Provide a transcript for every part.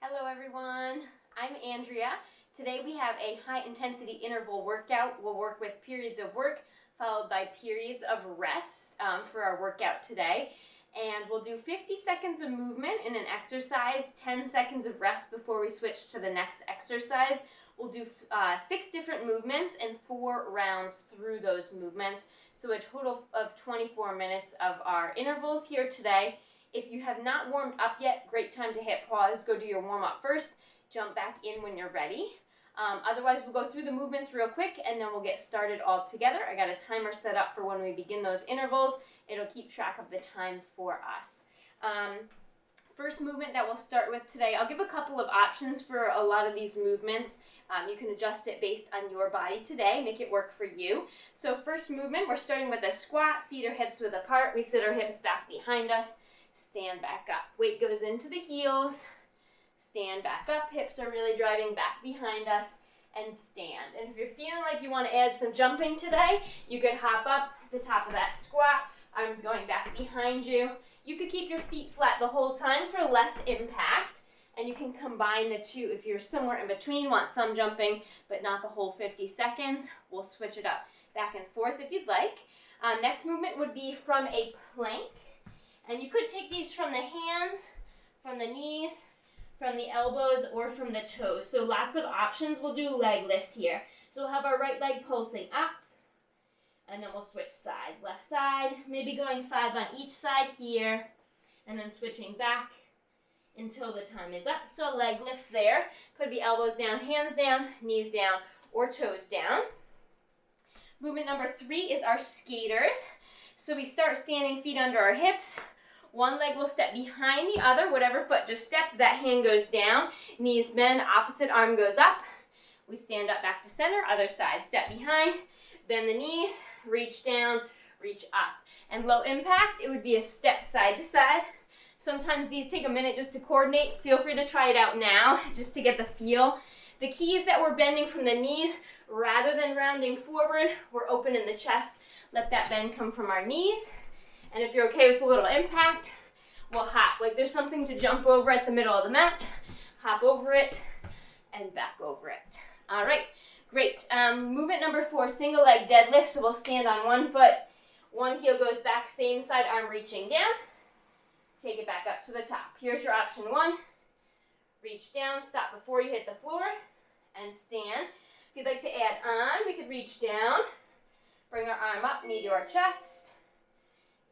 Hello everyone, I'm Andrea. Today we have a high intensity interval workout. We'll work with periods of work followed by periods of rest for our workout today. And we'll do 50 seconds of movement in an exercise, 10 seconds of rest before we switch to the next exercise. We'll do 6 different movements and 4 rounds through those movements. So a total of 24 minutes of our intervals here today. If you have not warmed up yet, great time to hit pause, go do your warm-up first, jump back in when you're ready. Otherwise, we'll go through the movements real quick and then we'll get started all together. I got a timer set up for when we begin those intervals. It'll keep track of the time for us. First movement that we'll start with today, I'll give a couple of options for a lot of these movements. You can adjust it based on your body today, make it work for you. So first movement, we're starting with a squat, feet or hips width apart. We sit our hips back behind us. Stand back up. Weight goes into the heels. Stand back up. Hips are really driving back behind us. And stand. And if you're feeling like you want to add some jumping today, you could hop up at the top of that squat. Arms going back behind you. You could keep your feet flat the whole time for less impact. And you can combine the two. If you're somewhere in between, want some jumping, but not the whole 50 seconds, we'll switch it up back and forth if you'd like. Next movement would be from a plank. And you could take these from the hands, from the knees, from the elbows, or from the toes. So lots of options. We'll do leg lifts here. So we'll have our right leg pulsing up, and then we'll switch sides. Left side, maybe going 5 on each side here, and then switching back until the time is up. So leg lifts there. Could be elbows down, hands down, knees down, or toes down. Movement number 3 is our skaters. So we start standing, feet under our hips. One leg will step behind the other, whatever foot just stepped, that hand goes down, knees bend, opposite arm goes up. We stand up back to center, other side, step behind, bend the knees, reach down, reach up. And low impact, it would be a step side to side. Sometimes these take a minute just to coordinate. Feel free to try it out now, just to get the feel. The key is that we're bending from the knees rather than rounding forward. We're open in the chest. Let that bend come from our knees. And if you're okay with a little impact, we'll hop. Like there's something to jump over at the middle of the mat. Hop over it and back over it. All right, great. Movement number 4, single leg deadlift. So we'll stand on one foot. One heel goes back, same side arm reaching down. Take it back up to the top. Here's your option 1. Reach down, stop before you hit the floor, and stand. If you'd like to add on, we could reach down. Bring our arm up, knee to our chest.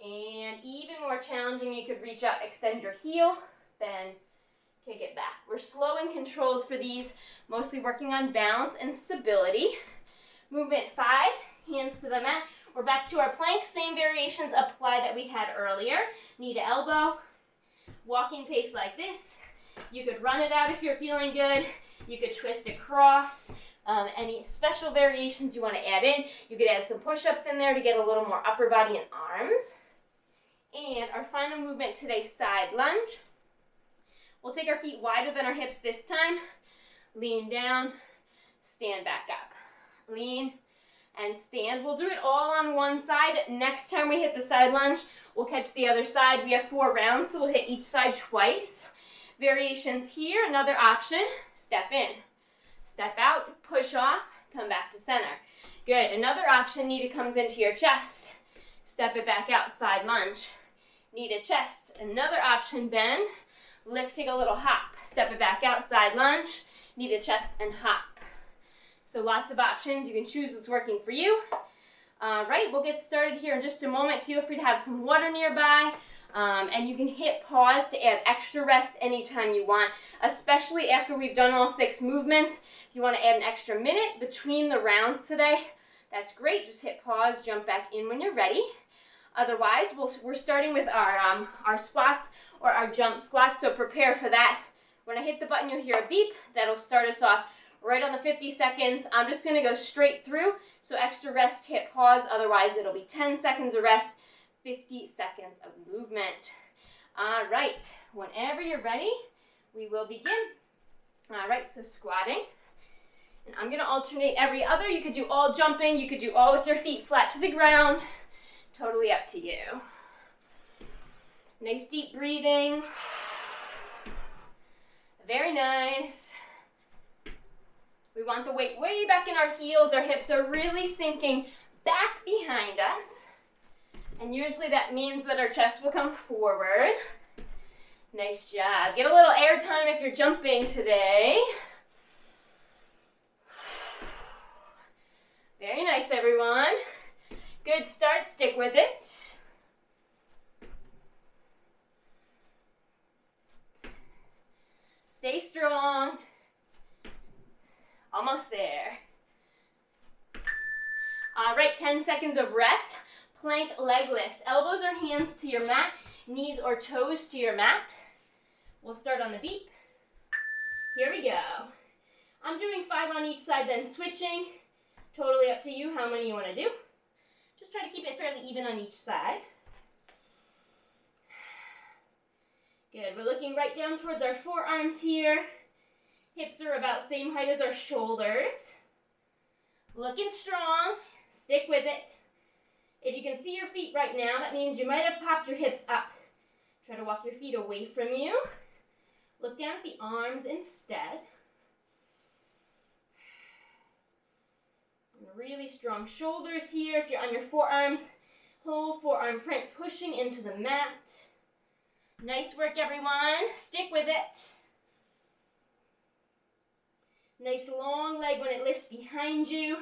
And even more challenging, you could reach up, extend your heel, bend, kick it back. We're slow and controlled for these, mostly working on balance and stability. Movement 5, hands to the mat. We're back to our plank. Same variations apply that we had earlier. Knee to elbow, walking pace like this. You could run it out if you're feeling good. You could twist across. Any special variations you want to add in. You could add some push-ups in there to get a little more upper body and arms. And our final movement today, side lunge. We'll take our feet wider than our hips this time. Lean down, stand back up. Lean and stand. We'll do it all on one side. Next time we hit the side lunge, we'll catch the other side. We have 4 rounds, so we'll hit each side twice. Variations here, another option, step in. Step out, push off, come back to center. Good, another option, knee comes into your chest. Step it back out, side lunge. Knee to chest, another option, bend. Lift, take a little hop. Step it back out, side lunge. Knee to chest and hop. So lots of options, you can choose what's working for you. All right, we'll get started here in just a moment. Feel free to have some water nearby. And you can hit pause to add extra rest anytime you want, especially after we've done all 6 movements. If you want to add an extra minute between the rounds today, that's great. Just hit pause, jump back in when you're ready. Otherwise, we're starting with our squats or our jump squats, so prepare for that. When I hit the button, you'll hear a beep. That'll start us off right on the 50 seconds. I'm just going to go straight through, so extra rest, hit pause. Otherwise, it'll be 10 seconds of rest, 50 seconds of movement. All right, whenever you're ready, we will begin. All right, so squatting. And I'm going to alternate every other. You could do all jumping. You could do all with your feet flat to the ground. Totally up to you. Nice deep breathing. Very nice. We want the weight way back in our heels. Our hips are really sinking back behind us. And usually that means that our chest will come forward. Nice job. Get a little air time if you're jumping today. Very nice, everyone. Good start. Stick with it. Stay strong. Almost there. All right, 10 seconds of rest. Plank leg lifts. Elbows or hands to your mat. Knees or toes to your mat. We'll start on the beep. Here we go. I'm doing 5 on each side, then switching. Totally up to you how many you want to do. Just try to keep it fairly even on each side. Good. We're looking right down towards our forearms here. Hips are about same height as our shoulders. Looking strong. Stick with it. If you can see your feet right now, that means you might have popped your hips up. Try to walk your feet away from you. Look down at the arms instead. And really strong shoulders here. If you're on your forearms, whole forearm print pushing into the mat. Nice work, everyone. Stick with it. Nice long leg when it lifts behind you.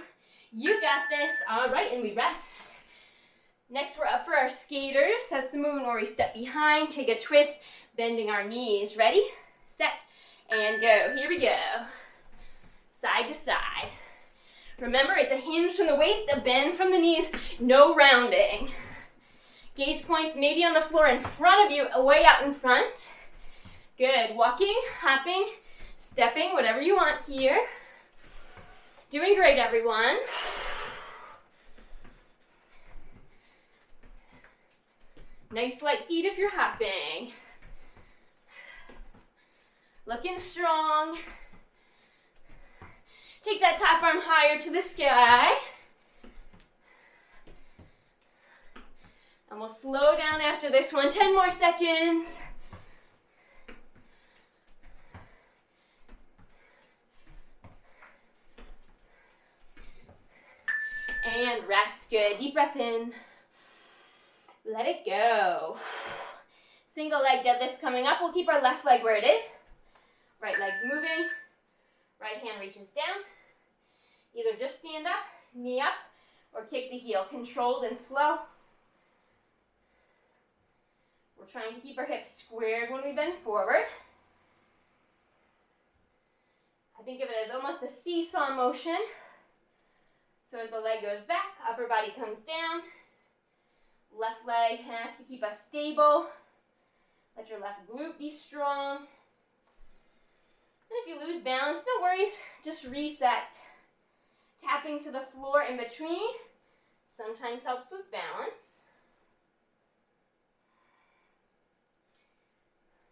You got this. All right, and we rest. Next, we're up for our skaters. That's the movement where we step behind, take a twist, bending our knees. Ready, set, and go. Here we go. Side to side. Remember, it's a hinge from the waist, a bend from the knees, no rounding. Gaze points maybe on the floor in front of you, way out in front. Good. Walking, hopping, stepping, whatever you want here. Doing great, everyone. Nice light feet if you're hopping. Looking strong. Take that top arm higher to the sky. And we'll slow down after this one. 10 more seconds. And rest. Good. Deep breath in. Let it go. Single leg deadlifts coming up. We'll keep our left leg where it is. Right leg's moving. Right hand reaches down. Either just stand up, knee up, or kick the heel. Controlled and slow. We're trying to keep our hips squared when we bend forward. I think of it as almost a seesaw motion. So as the leg goes back, upper body comes down. Left leg has to keep us stable. Let your left glute be strong. And if you lose balance, no worries. Just reset. Tapping to the floor in between sometimes helps with balance.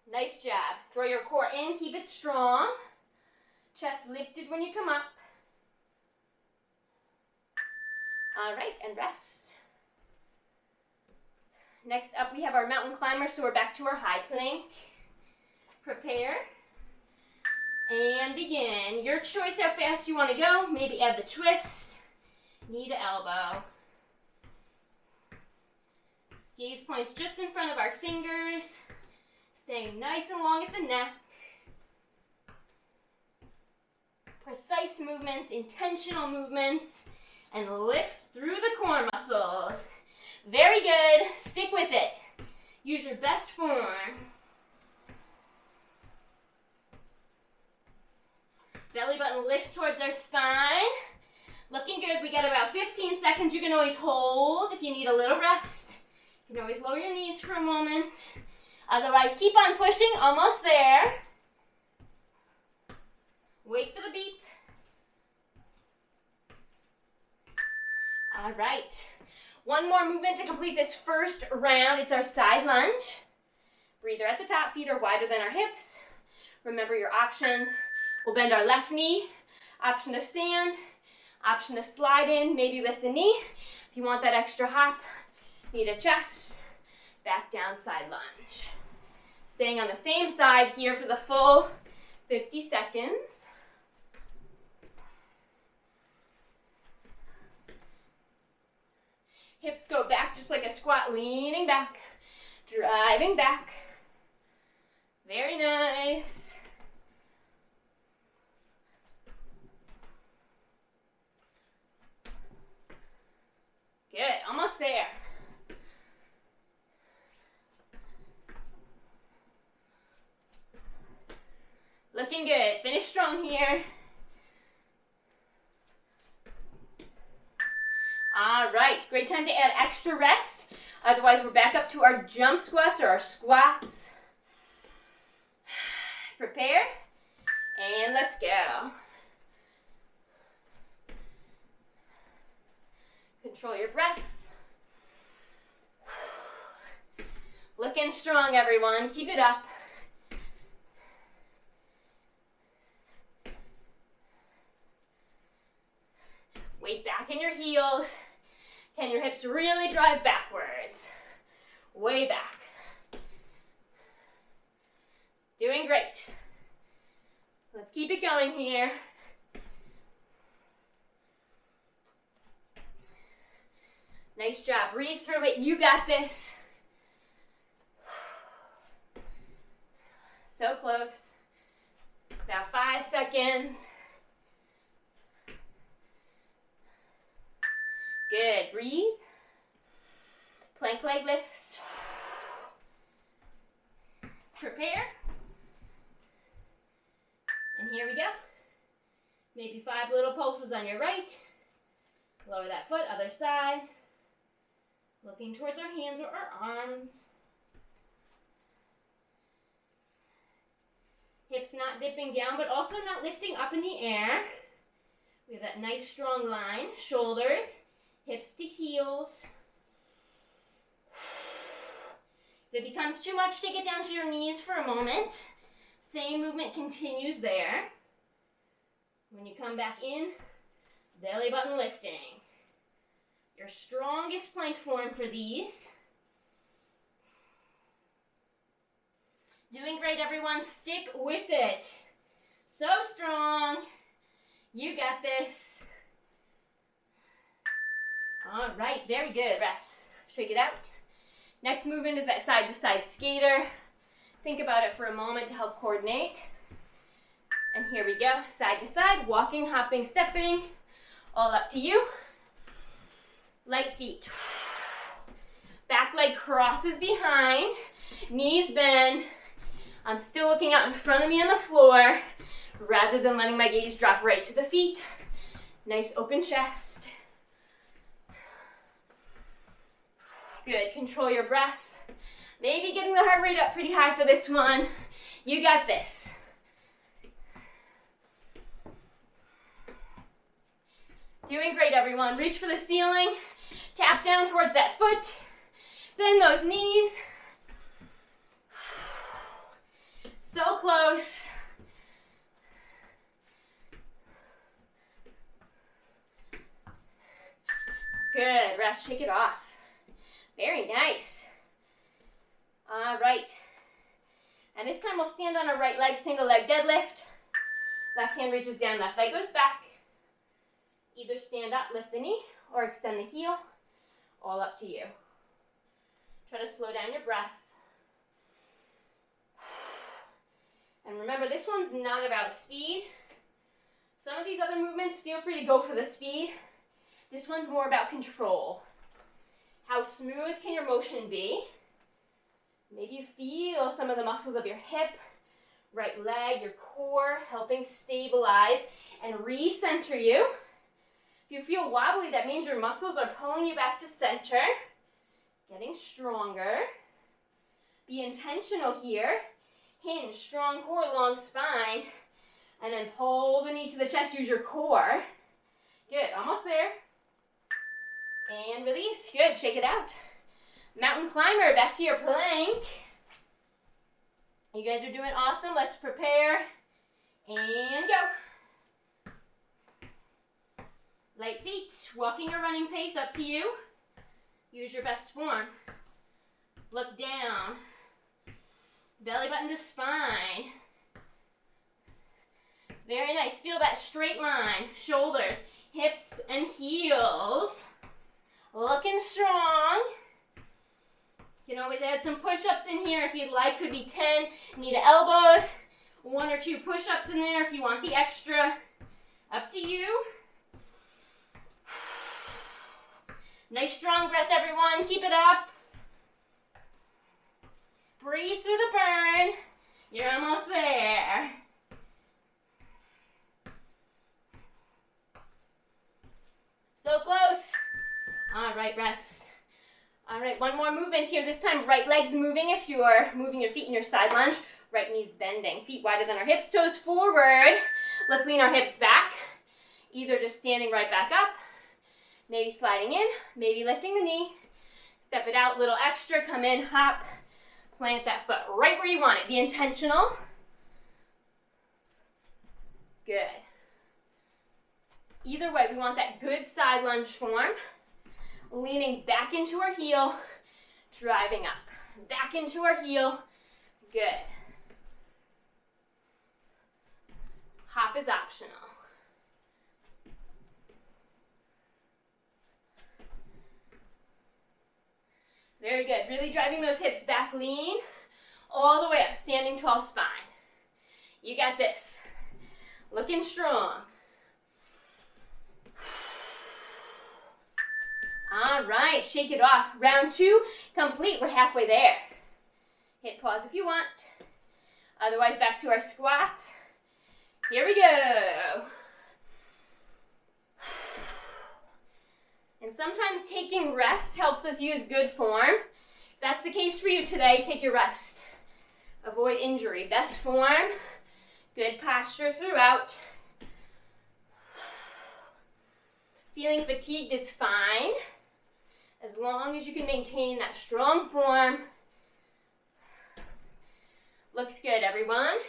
Nice job. Draw your core in, keep it strong. Chest lifted when you come up. All right, and rest. Next up, we have our mountain climber, so we're back to our high plank. Prepare. And begin. Your choice how fast you want to go. Maybe add the twist. Knee to elbow. Gaze points just in front of our fingers. Staying nice and long at the neck. Precise movements, intentional movements, and lift through the core muscles. Very good. Stick with it. Use your best form. Belly button lifts towards our spine. Looking good. We got about 15 seconds. You can always hold if you need a little rest. You can always lower your knees for a moment. Otherwise, keep on pushing. Almost there. Wait for the beep. All right. One more movement to complete this first round. It's our side lunge. Breather at the top. Feet are wider than our hips. Remember your options. We'll bend our left knee. Option to stand. Option to slide in. Maybe lift the knee. If you want that extra hop, knee to chest. Back down, side lunge. Staying on the same side here for the full 50 seconds. Hips go back just like a squat, leaning back, driving back. Very nice. Good, almost there. Looking good. Finish strong here. All right, great time to add extra rest. Otherwise, we're back up to our jump squats or our squats. Prepare, and let's go. Control your breath. Looking strong, everyone. Keep it up. Weight back in your heels. Can your hips really drive backwards? Way back. Doing great. Let's keep it going here. Nice job. Breathe through it. You got this. So close. About 5 seconds. Good. Breathe. Plank leg lifts. Prepare. And here we go. Maybe 5 little pulses on your right. Lower that foot, other side. Looking towards our hands or our arms. Hips not dipping down, but also not lifting up in the air. We have that nice strong line. Shoulders, hips to heels. If it becomes too much, take it down to your knees for a moment. Same movement continues there. When you come back in, belly button lifting. Your strongest plank form for these. Doing great, everyone. Stick with it. So strong. You got this. All right, very good. Rest. Shake it out. Next movement is that side-to-side skater. Think about it for a moment to help coordinate. And here we go. Side to side, walking, hopping, stepping. All up to you. Light feet. Back leg crosses behind. Knees bend. I'm still looking out in front of me on the floor rather than letting my gaze drop right to the feet. Nice open chest. Good. Control your breath. Maybe getting the heart rate up pretty high for this one. You got this. Doing great, everyone. Reach for the ceiling. Tap down towards that foot. Bend those knees. So close. Good. Rest. Shake it off. Very nice. All right. And this time we'll stand on our right leg, single leg deadlift. Left hand reaches down, left leg goes back. Either stand up, lift the knee, or extend the heel. All up to you. Try to slow down your breath. And remember, this one's not about speed. Some of these other movements, feel free to go for the speed. This one's more about control. How smooth can your motion be? Maybe you feel some of the muscles of your hip, right leg, your core, helping stabilize and recenter you. If you feel wobbly, that means your muscles are pulling you back to center, getting stronger. Be intentional here. Hinge, strong core, long spine, and then pull the knee to the chest, use your core. Good, almost there. And release, good, shake it out. Mountain climber, back to your plank. You guys are doing awesome. Let's prepare and go. Light feet, walking or running pace, up to you. Use your best form. Look down. Belly button to spine. Very nice. Feel that straight line. Shoulders, hips, and heels. Looking strong. You can always add some push-ups in here if you'd like. Could be 10 knee to elbows. 1 or 2 push-ups in there if you want the extra. Up to you. Nice strong breath, everyone. Keep it up. Breathe through the burn. You're almost there. So close. All right, rest. All right, one more movement here. This time, right leg's moving if you are moving your feet in your side lunge. Right knee's bending. Feet wider than our hips, toes forward. Let's lean our hips back. Either just standing right back up, maybe sliding in, maybe lifting the knee. Step it out, little extra, come in, hop. Plant that foot right where you want it. Be intentional. Good. Either way, we want that good side lunge form. Leaning back into our heel, driving up. Back into our heel. Good. Hop is optional. Very good. Really driving those hips back, lean all the way up, standing tall spine. You got this. Looking strong. All right, shake it off. Round 2 complete. We're halfway there. Hit pause if you want. Otherwise, back to our squats. Here we go. And sometimes taking rest helps us use good form. If that's the case for you today, take your rest. Avoid injury. Best form, good posture throughout. Feeling fatigued is fine, as long as you can maintain that strong form. Looks good, everyone.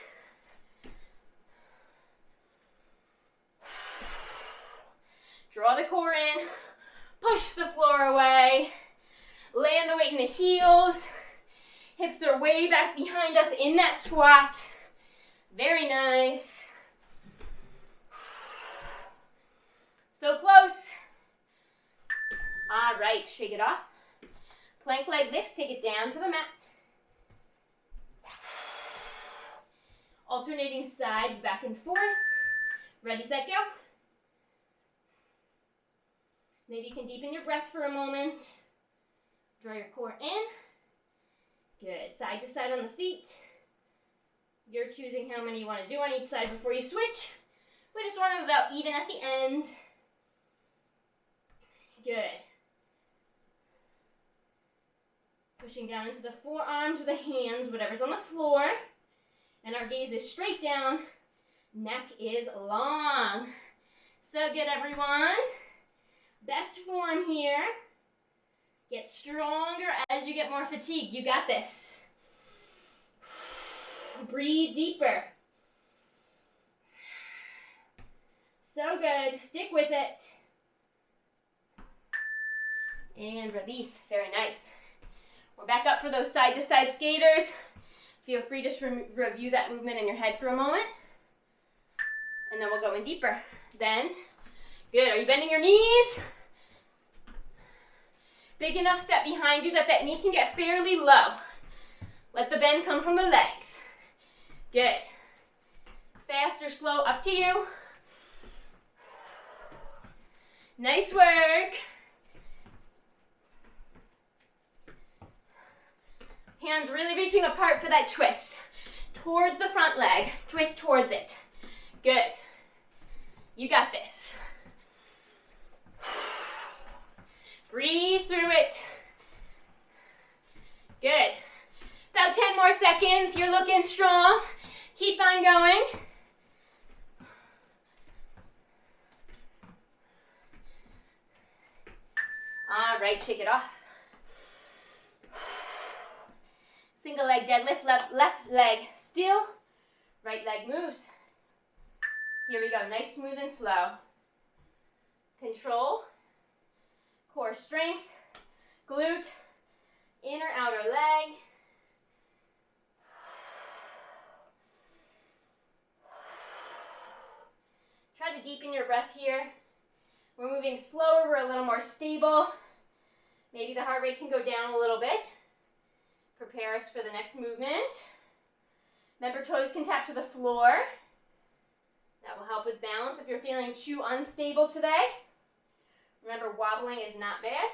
Draw the core in. Push the floor away. Land the weight in the heels. Hips are way back behind us in that squat. Very nice. So close. All right, shake it off. Plank leg lifts, take it down to the mat. Alternating sides back and forth. Ready, set, go. Maybe you can deepen your breath for a moment. Draw your core in. Good. Side to side on the feet. You're choosing how many you want to do on each side before you switch. We just want them about even at the end. Good. Pushing down into the forearms or the hands, whatever's on the floor. And our gaze is straight down. Neck is long. So good, everyone. Best form here. Get stronger as you get more fatigued. You got this. Breathe deeper. So good. Stick with it. And release. Very nice. We're back up for those side-to-side skaters. Feel free to just review that movement in your head for a moment. And then we'll go in deeper. Bend. Good. Are you bending your knees? Big enough step behind you that that knee can get fairly low. Let the bend come from the legs. Good. Fast or slow, up to you. Nice work. Hands really reaching apart for that twist. Towards the front leg. Twist towards it. Good. You got this. Breathe through it. Good. About 10 more seconds. You're looking strong. Keep on going. All right, shake it off. Single leg deadlift, left leg still. Right leg moves. Here we go. Nice, smooth, and slow. Control. Core strength, glute, inner outer leg. Try to deepen your breath here. We're moving slower, we're a little more stable. Maybe the heart rate can go down a little bit. Prepare us for the next movement. Remember, toes can tap to the floor. That will help with balance if you're feeling too unstable today. Remember, wobbling is not bad.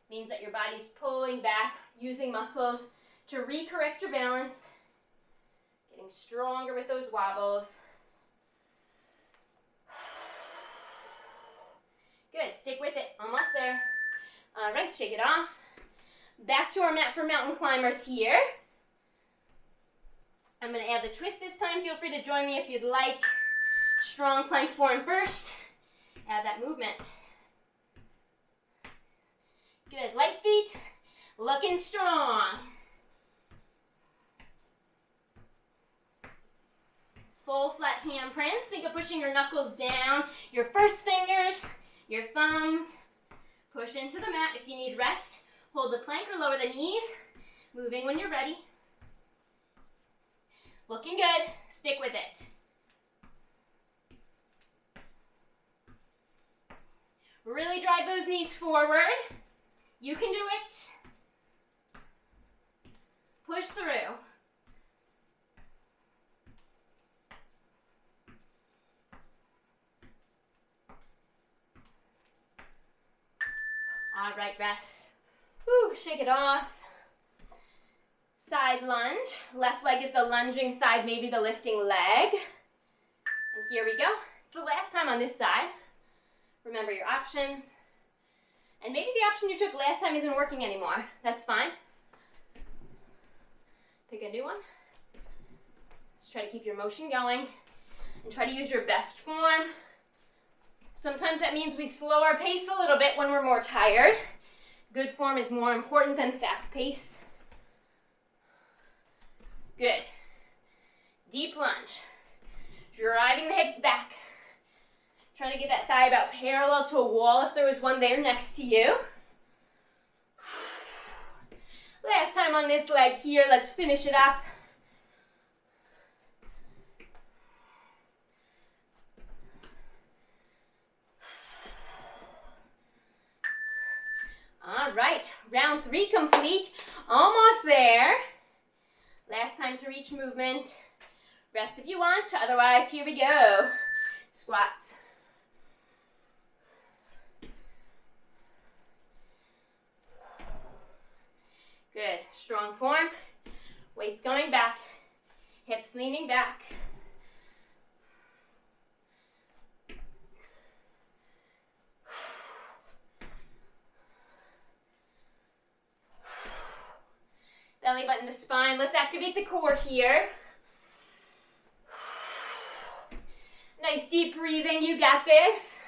It means that your body's pulling back, using muscles to recorrect your balance, getting stronger with those wobbles. Good, stick with it, almost there. All right, shake it off. Back to our mat for mountain climbers here. I'm gonna add the twist this time. Feel free to join me if you'd like. Strong plank form first. Add that movement. Good, light feet, looking strong. Full flat handprints. Think of pushing your knuckles down, your first fingers, your thumbs. Push into the mat. If you need rest, hold the plank or lower the knees. Moving when you're ready. Looking good. Stick with it. Really drive those knees forward. You can do it. Push through. All right, rest. Whew, shake it off. Side lunge. Left leg is the lunging side, maybe the lifting leg. And here we go. It's the last time on this side. Remember your options. And maybe the option you took last time isn't working anymore. That's fine. Pick a new one. Just try to keep your motion going and try to use your best form. Sometimes that means we slow our pace a little bit when we're more tired. Good form is more important than fast pace. Good. Deep lunge. Driving the hips back. Trying to get that thigh about parallel to a wall if there was one there next to you. Last time on this leg here, let's finish it up. All right, round 3 complete. Almost there. Last time to reach movement. Rest if you want, otherwise here we go. Squats. Good, strong form. Weights going back. Hips leaning back. Belly button to spine. Let's activate the core here. Nice deep breathing. You got this.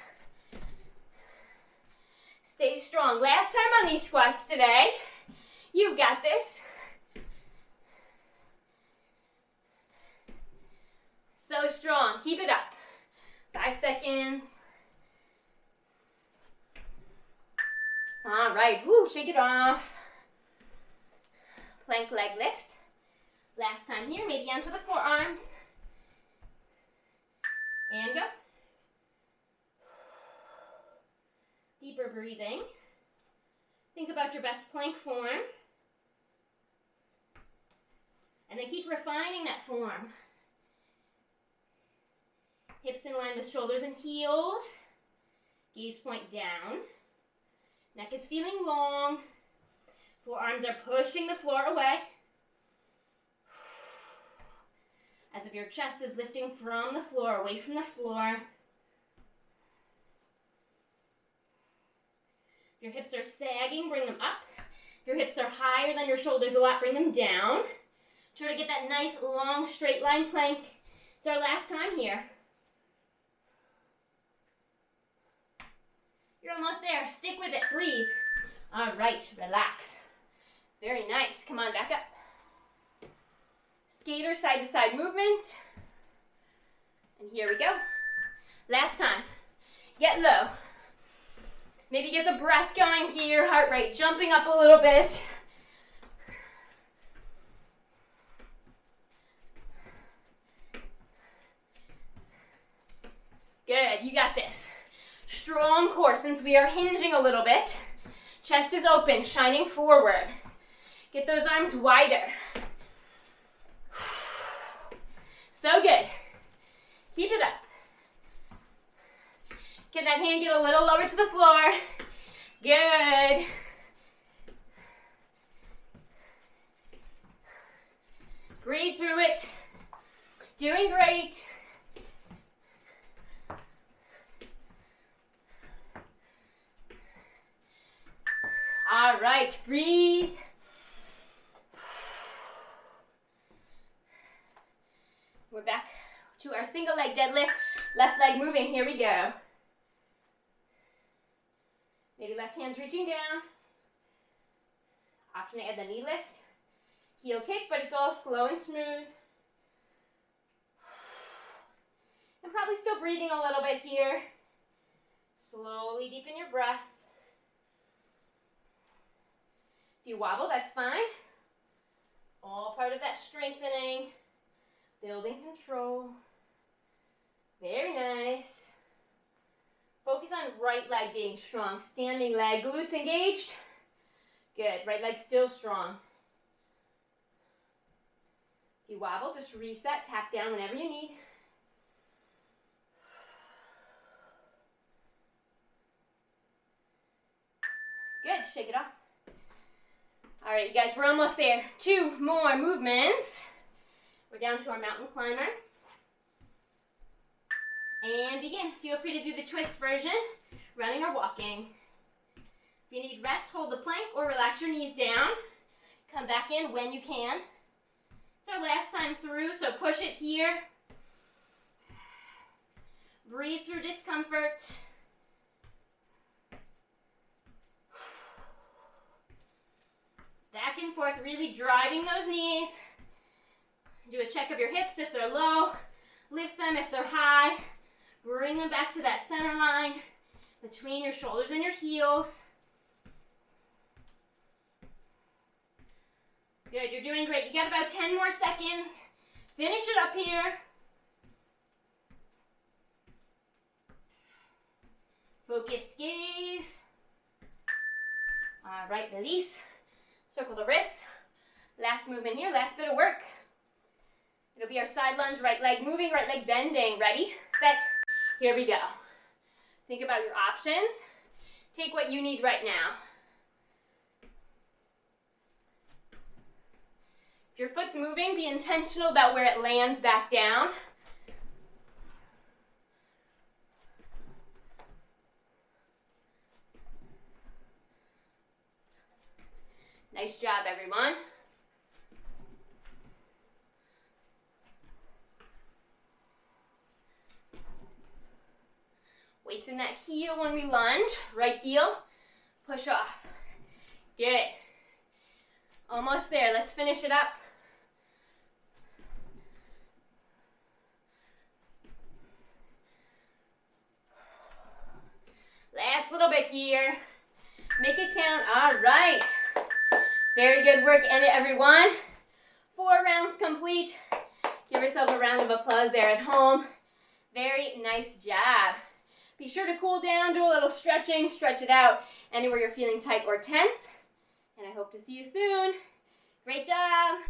Stay strong. Last time on these squats today. You got this. So strong. Keep it up. 5 seconds. All right. Woo, shake it off. Plank leg lifts. Last time here, maybe onto the forearms. And go. Deeper breathing. Think about your best plank form. And then keep refining that form. Hips in line with shoulders and heels. Gaze point down. Neck is feeling long. Forearms are pushing the floor away. As if your chest is lifting from the floor, away from the floor. If your hips are sagging, bring them up. If your hips are higher than your shoulders a lot, bring them down. Try to get that nice, long, straight line plank. It's our last time here. You're almost there. Stick with it. Breathe. All right, relax. Very nice. Come on, back up. Skater side-to-side movement. And here we go. Last time. Get low. Maybe get the breath going here. Heart rate jumping up a little bit. Good, you got this. Strong core since we are hinging a little bit. Chest is open, shining forward. Get those arms wider. So good. Keep it up. Can that hand get a little lower to the floor? Good. Breathe through it. Doing great. All right, breathe. We're back to our single leg deadlift. Left leg moving, here we go. Maybe left hand's reaching down. Option to add the knee lift. Heel kick, but it's all slow and smooth. And probably still breathing a little bit here. Slowly deepen your breath. If you wobble, that's fine. All part of that strengthening, building control. Very nice. Focus on right leg being strong. Standing leg, glutes engaged. Good, right leg still strong. If you wobble, just reset, tap down whenever you need. Good, shake it off. All right, you guys, we're almost there. 2 more movements. We're down to our mountain climber. And begin. Feel free to do the twist version, running or walking. If you need rest, hold the plank or relax your knees down. Come back in when you can. It's our last time through, so push it here. Breathe through discomfort. Back and forth, really driving those knees. Do a check of your hips if they're low. Lift them if they're high. Bring them back to that center line between your shoulders and your heels. Good, you're doing great. You got about 10 more seconds. Finish it up here. Focused gaze. All right, release. Circle the wrists. Last movement here, last bit of work. It'll be our side lunge, right leg moving, right leg bending. Ready, set, here we go. Think about your options. Take what you need right now. If your foot's moving, be intentional about where it lands back down. Nice job, everyone. Weights in that heel when we lunge. Right heel, push off. Good. Almost there. Let's finish it up. Last little bit here. Make it count. All right. Very good work, end it, everyone. 4 rounds complete. Give yourself a round of applause there at home. Very nice job. Be sure to cool down, do a little stretching, stretch it out anywhere you're feeling tight or tense. And I hope to see you soon. Great job.